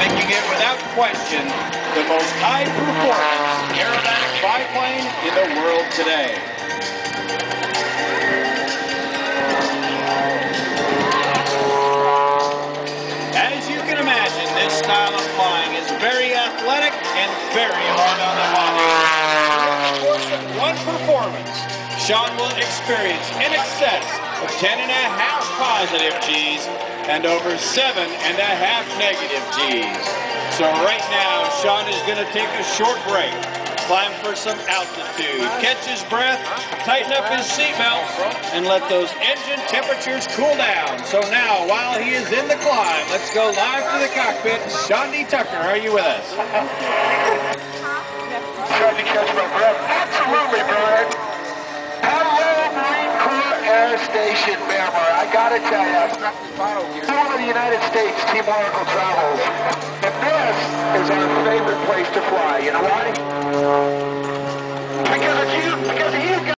making it without question the most high-performance aerobatic biplane in the world today. As you can imagine, this style of flying is very athletic and very hard on the body. During the course of one performance, Sean will experience in excess of 10.5 positive Gs and over 7.5 negative Gs. So right now, Sean is going to take a short break, climb for some altitude, catch his breath, tighten up his seatbelt, and let those engine temperatures cool down. So now, while he is in the climb, let's go live to the cockpit. Sean D. Tucker, are you with us? Trying to catch my breath. Absolutely, Brian. Hello, Marine Corps Air Station, Bammer. I gotta tell you, it's one of the United States Team Oracle travels. And this is our favorite place to fly. You know why?